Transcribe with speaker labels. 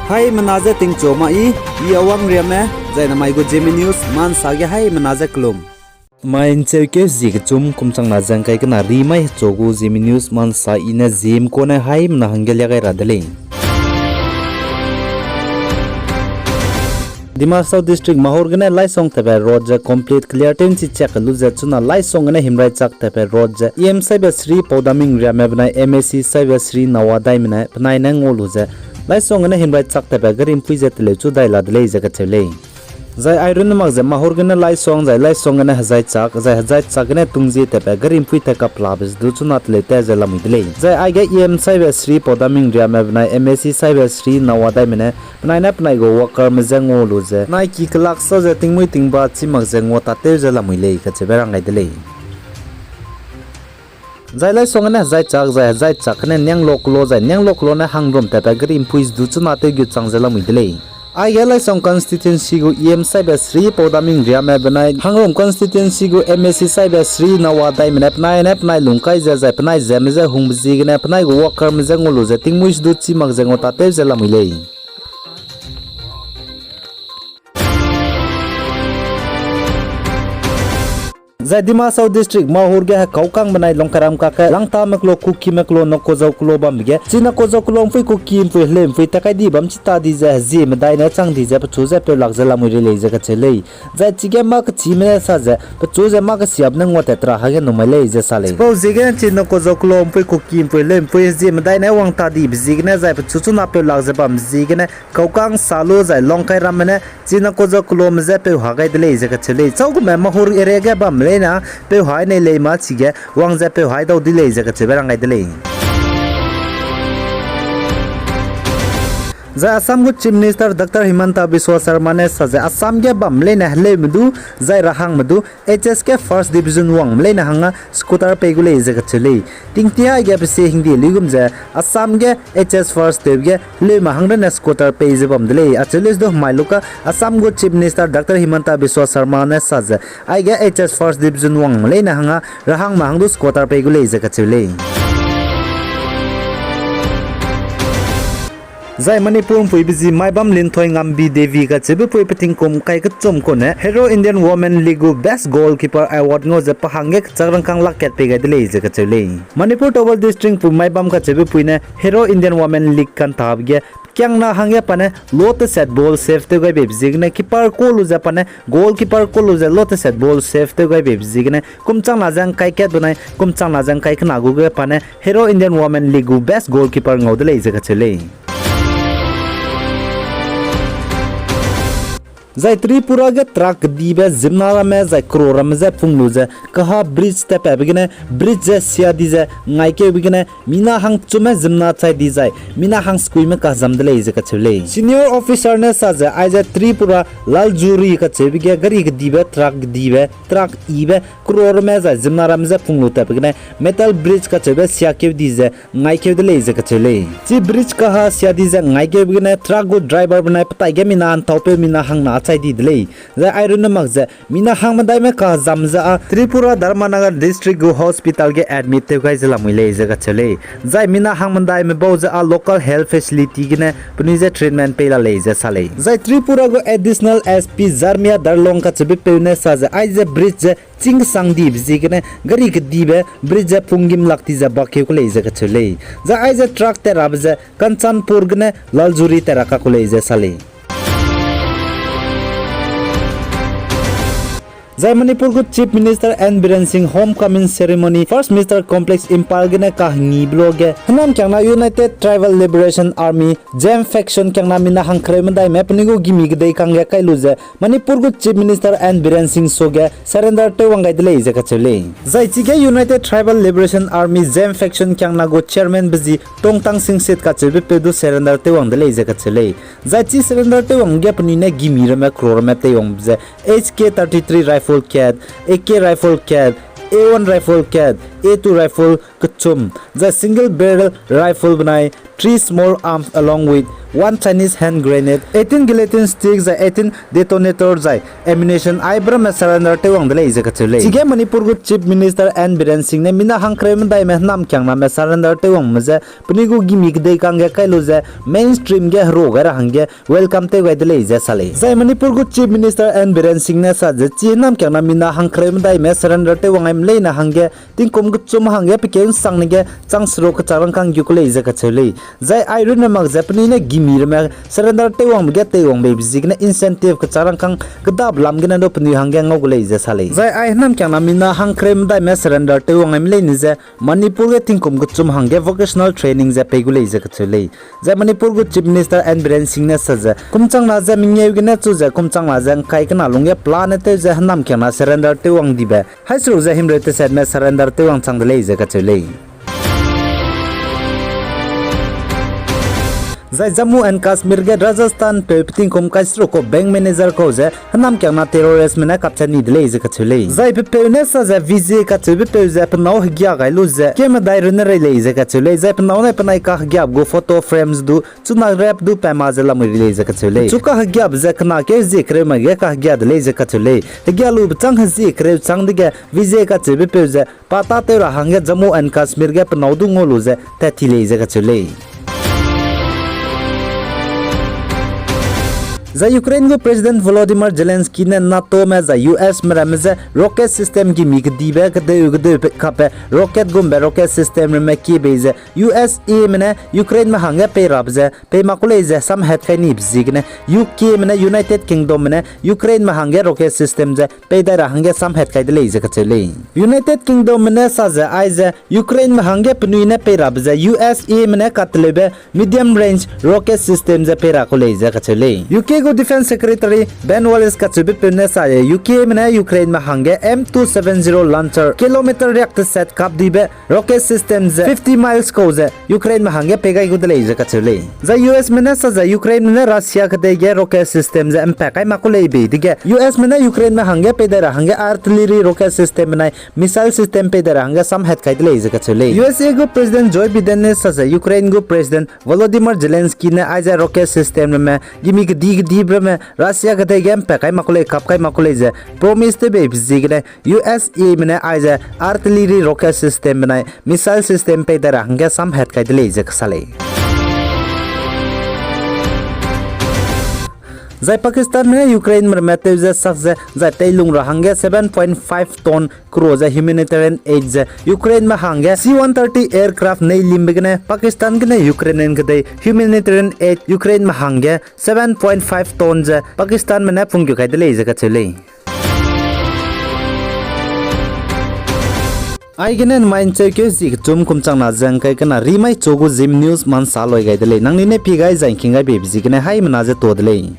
Speaker 1: Hai menaza ting choma I awang riame zaina mai go Zeme news man sage hai menaza klum.
Speaker 2: Main ke zik chum kumchang na jang kai kana ri mai chogu Zeme news man sa ina Zeme ko na hai na hangel ya gai radale. Dima South District Mahor gane lai song tabe road ja complete clear ten chi check lu ja chuna lai song gane himrai chak tabe road ja em sai Sri Podaming riame bnai MSC sai Sri Nawadai mna bnai na ngolu ja lai song gane himrai chak tabe garim puize tele chu dai lad le jaga chele zai iron mak ja mahor gane lai song gane hazai chak gane tungji tabe garim pui ta kap labs du chuna tele te ja lamui dele zai ai ga em sai Sri Podaming riame bnai MSC sai Sri Nawadai mna pnai go worker me jango lu je nai ki klak so je tingmui tingba chimak jango ta te je lamui le ka che berang ngai dele zai lai song na zai chak ne nyang lok lo na hangrom ta ta grim puis du chuna te gyu chang je lamui dele ai ga lai song constituency go em sai Sri Podaming ria me banai hangrom constituency go MSC sai Sri Nawadai me pnai lungkai ja pnai Zeme ja hungji ne pnai go worker me jango lu je tingmui du chimak jango ta te je lamui le Dima South District Mahur ge kaukang banai longkaram ka langta maklo kuki maklo noko jau klo bam ge china ko jau klo pui kuki pui hlem pui takai di bam chita di ja Zeme dai na chang di ja chu ja pe lak jala muri le ja ka chele ja chige mak chi me sa ja chu ja mak siap na ngote tra ha ge no mai le ja sale ko zige china ko jau klo pui kuki pui hlem pui Zeme dai na wang ta di zige na ja chu chu na pe lak ja bam zige na kaukang salo ja longkai ram ne china ko jau klo me ja pe ha ga de le ja ka chele chau me Mahur ere ge bam le na pe hai nei le ma chi ge wang ja pe hai dau di le ja ka che berang ai de le za Assam go Chief Minister Dr. Himanta Biswa Sharma ne sa ja Assam ge bam le na hle mdu zai rahang mdu HSK First Division wang le na hanga scooter pe gu le ja ka che le tingtia ge pe se hindi ligum ja Assam ge HS First Dev ge le ma hang na scooter pe je bam de le acheles do mailuka Assam go Chief Minister Dr. Himanta Biswa Sharma ne sa ja ai ge HS First Division wang le na hanga rahang ma hang do scooter pe gu le ja ka che le zai Manipur pui biji maibam linthoi ngambi devi ka chebe pui pating kom kai ka chom ko ne Hero Indian Women League Best Goalkeeper Award ngo je pahange chagrang kang laket pe ga dele je ka chele Manipur Towal District pui maibam ka chebe pui ne Hero Indian Women League kan tab ge kyang na hangya pane lot set ball save te gai bebjig ne keeper ko lu ja pane goalkeeper ko lu ja lot set ball save te gai bebjig ne kumchang na jang kai ket banai kumchang na jang kai khna gu ge pane Hero Indian Women League Best Goalkeeper ngaudele je ka chele zai Tripura ge truck dibe zimnara me zai krora me zai punglu je kaha bridge te pe bigene bridge je sia di je ngai ke bigene mina hang chume zimna chai di jai mina hang skui me ka jamdele je ka chule senior officer ne sa je ai je Tripura lal juri ka che bige gari ge dibe truck ibe krora me zai zimnara me zai punglu te bigene metal bridge ka chebe sia ke di je ngai ke dele je ka chule chi bridge kaha sia di je ngai ke bigene truck go driver banai patai ge mina an taupe mina hang na chai di dele za iron mak za mina hang mandai me ka jamza Tripura Dharmanagar District go hospital ge admit te gai zala muile jaga chale za mina hang mandai me boza a local health facility ge ne punize treatment pe la le ja sale za Tripura go additional SP Zarmia Darlong ka chebe pe ne sa za ai za bridge ching sang di bji ge ne gari ge dibe bridge pungim lakti za bakhe ko le jaga chale za ai za truck te rab za Kanchanpur ge ne laljuri te raka ko le ja sale Zai Manipur go Chief Minister and Biren Singh homecoming ceremony First Minister Complex Imphal gene ka ngi blog hanam kyangna United Tribal Liberation Army Zeme faction kyangna mina hangkhre mandai map nigo gimi gdei kangya kailu je Manipur go Chief Minister and Biren Singh soge surrender te wangai dele je ka chele zai chige United Tribal Liberation Army Zeme faction kyangna go chairman biji Tongtang Singh set ka chebe pedu surrender te wang dele je ka chele zai chi surrender te wang gya puni ne gimi rama crore map te wang je HK-33 rifle cat, AK rifle cat, A1 rifle cat, A2 rifle kachum. The single barrel rifle banai 3 small arms along with 1 Chinese hand grenade, 18 gelatin sticks, 18 detonator, ammunition, Ibram surrender to Wang the laser Katule. Sige Manipur Chief Minister and Biren Singh Mina Hankrem Diamond Nam Kyang surrender to Wang Maza, Punigu Gimik de Kanga Kailuza, mainstream ge Roger Hange, welcome to the laser Sale. Zay Manipur Chief Minister and Biren Singh Nasa, the Chinam Kyana Mina Hankrem Diamond surrender to Wang I'm Lena Hange, Tinkum Gutsum Hange, Pikin Sange, Changsro Katarankan Yukule Zakatule. Zay Iron Mag Zapanina Gimir, surrender to Wang get the Wang baby Zigna incentive Katarankan, Gadab Lamgan open the Hangang Ogule Sale. Zay I Nam Kyana Mina Hankrem Diamond surrender to Wang I'm Lenize, Manipur Tinkum Gutsum Hange vocational training Zapegule Zakatule. Zay Manipur Chief Minister and Biren Singh Nasaza, Kumchang Naza Minyaginatu, Kumchang Nazan Kaikana Lunga Planet Zahanam Kyana surrender to Wang Dibe. Hasru Zahim Rete said surrender to Wang Chang the Laser Katule. Zai Jammu and Kashmir ge Rajasthan pe Tinkum Kaisro ko bank manager ko je Hanam Kyana terrorist mena capture ni dele je Katule. Zai pe Nesa za vize Katube pe ze Pnau Gya Gailu ze Kem Dairune Rele je Katule. Zai Pnau ne Panai Ka Gyab go photo frames du Chuna rap du Pamazela Mule je Katule. Chuka Gyab ze Kana ke zikre mage ka Gya dele je Katule. Gyalu Chang zikre Chang de vize Katube pe ze Pata te Hange Jammu and Kashmir ge Pnau du ngolu ze Tatile je Katule. The Ukraine President Volodymyr Zelensky ne NATO में the US में rocket system की Mick दीबे कदे कापे rocket गुम्बे rocket system में की बेजे USA में Ukraine में हंगे पे राबजे पे माकुले जे सम हेड के निब्जिग ने UK में United Kingdom में Ukraine में हंगे rocket system जे पे दर हंगे सम हेड के दिले जे कचले United Kingdom में साजे आइजे Ukraine में हंगे पनुई ने पे राबजे USA में कतले बे medium range rocket system जे पे राकुले जे कचले UK Defense Secretary Ben Wallace ka chubi pune sa UK mena Ukraine ma hange M270 launcher kilometer reactor set kap dibe rocket systems 50 miles ko ze Ukraine ma hange pegai gudle je ka chule za US mena sa za Ukraine mena Russia ka de rocket systems impact ma kulei be dige US mena Ukraine ma hange pedara hange artillery rocket system mena missile system pedara hange sam het kai dile je ka chule USA go President Joe Biden ne sa za Ukraine go President Volodymyr Zelensky ne aja rocket system me gimi dig में Russia के game पे कई मकुले cup कई मकुले जे promise ते बे बिजिगने USA में आज artillery rocket system में missile system पे दर हंगे सम हेड का दिले जे खसले Zai Pakistan में Ukraine में मैते जे सक्से zai तेलुंग रहंगे 7.5 टन क्रूज humanitarian aid जे Ukraine में हंगे C-130 aircraft नई लिम्बिगने पाकिस्तान के ने यूक्रेनियन के दे humanitarian aid Ukraine में हंगे 7.5 टन जे पाकिस्तान में ने पुंग्यो का दिले जे कचले I can mind check you tum kumchang na jang kai kana rimai chogo Zeme news man saloi gai dele nang ni ne pigai jang kingai be bisi kana hai manaje to dele